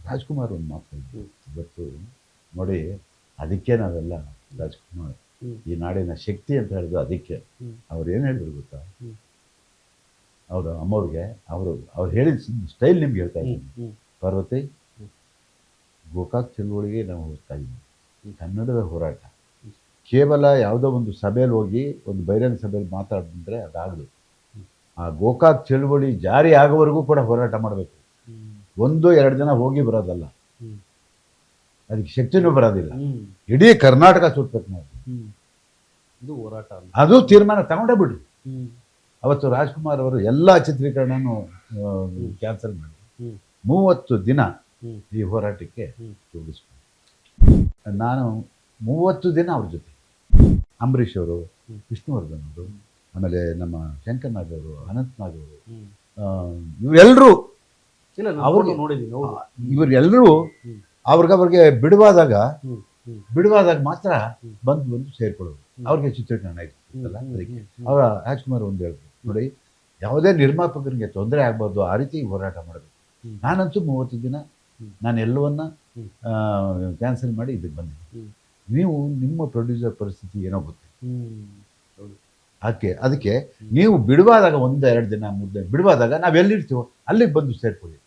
ರಾಜ್ಕುಮಾರ್ ಒಂದು ಮಾತು ಹೇಳಿದ್ರು ಇವತ್ತು ನೋಡಿ, ಅದಕ್ಕೆ ನಾವೆಲ್ಲ ರಾಜ್ಕುಮಾರ್ ಈ ನಾಡಿನ ಶಕ್ತಿ ಅಂತ ಹೇಳಿದ್ರು. ಅದಕ್ಕೆ ಅವ್ರು ಏನು ಹೇಳಿದ್ರು ಗೊತ್ತಾ, ಅವರು ಅಮ್ಮವ್ರಿಗೆ ಅವ್ರು ಹೇಳಿದ ಸ್ಟೈಲ್ ನಿಮ್ಗೆ ಹೇಳ್ತಾ ಇದ್ದೀನಿ. ಪಾರ್ವತಿ, ಗೋಕಾಕ್ ಚಳುವಳಿಗೆ ನಾವು ಹೋಗ್ತಾ ಇದ್ದೀವಿ. ಕನ್ನಡದ ಹೋರಾಟ ಕೇವಲ ಯಾವುದೋ ಒಂದು ಸಭೆಯಲ್ಲಿ ಹೋಗಿ ಒಂದು ಬಹಿರಂಗ ಸಭೆಯಲ್ಲಿ ಮಾತಾಡಿದ್ರೆ ಅದಾಗದು. ಆ ಗೋಕಾಕ್ ಚಳುವಳಿ ಜಾರಿ ಆಗೋವರೆಗೂ ಕೂಡ ಹೋರಾಟ ಮಾಡಬೇಕು. 1-2 ಜನ ಹೋಗಿ ಬರೋದಲ್ಲ, ಅದಕ್ಕೆ ಶಕ್ತಿನೂ ಬರೋದಿಲ್ಲ. ಇಡೀ ಕರ್ನಾಟಕ ಸುತ್ತಬೇಕು ನಾವು. ಇದು ಹೋರಾಟ, ಅದು ತೀರ್ಮಾನ ತಗೊಂಡೇ ಬಿಡಿ. ಅವತ್ತು ರಾಜ್ಕುಮಾರ್ ಅವರು ಎಲ್ಲ ಚಿತ್ರೀಕರಣನೂ ಕ್ಯಾನ್ಸಲ್ ಮಾಡಿ 30 ದಿನ ಈ ಹೋರಾಟಕ್ಕೆ ತೊಡಗಿಸ್ಕೊಂಡು ನಾನು 30 ದಿನ ಅವ್ರ ಜೊತೆ. ಅಂಬರೀಷ್ ಅವರು, ವಿಷ್ಣುವರ್ಧನ್ ಅವರು, ಆಮೇಲೆ ನಮ್ಮ ಶಂಕರ್ ನಾಗ್ ಅವರು, ಅನಂತ್ ನಾಗ್ ಅವರು, ಇವರೆಲ್ಲರೂ ಇವರೆಲ್ಲರೂ ಅವ್ರಿಗೆ ಬಿಡುವಾದಾಗ ಮಾತ್ರ ಬಂದು ಸೇರ್ಕೊಳ್ಳೋದು. ಅವ್ರಿಗೆ ಚಿತ್ರೀಕರಣ ಇರ್ತಲ್ಲ, ಅದಕ್ಕೆ ಅವರ ರಾಜ್ಕುಮಾರ್ ಒಂದು ಹೇಳ್ಬೋದು ನೋಡಿ, ಯಾವುದೇ ನಿರ್ಮಾಪಕರಿಗೆ ತೊಂದರೆ ಆಗ್ಬಾರ್ದು, ಆ ರೀತಿ ಹೋರಾಟ ಮಾಡಬೇಕು. ನಾನಂತೂ 30 ದಿನ ನಾನು ಎಲ್ಲವನ್ನ ಕ್ಯಾನ್ಸಲ್ ಮಾಡಿ ಇದಕ್ಕೆ ಬಂದಿದ್ದೆ. ನೀವು ನಿಮ್ಮ ಪ್ರೊಡ್ಯೂಸರ್ ಪರಿಸ್ಥಿತಿ ಏನೋ ಗೊತ್ತಿಲ್ಲ. ಅದಕ್ಕೆ ನೀವು ಬಿಡುವಾದಾಗ 1-2 ದಿನ 3 ದಿನ ಬಿಡುವಾದಾಗ ನಾವೆಲ್ಲಿರ್ತೀವೋ ಅಲ್ಲಿಗೆ ಬಂದು ಸೇರ್ಕೊಳ್ಳಿ.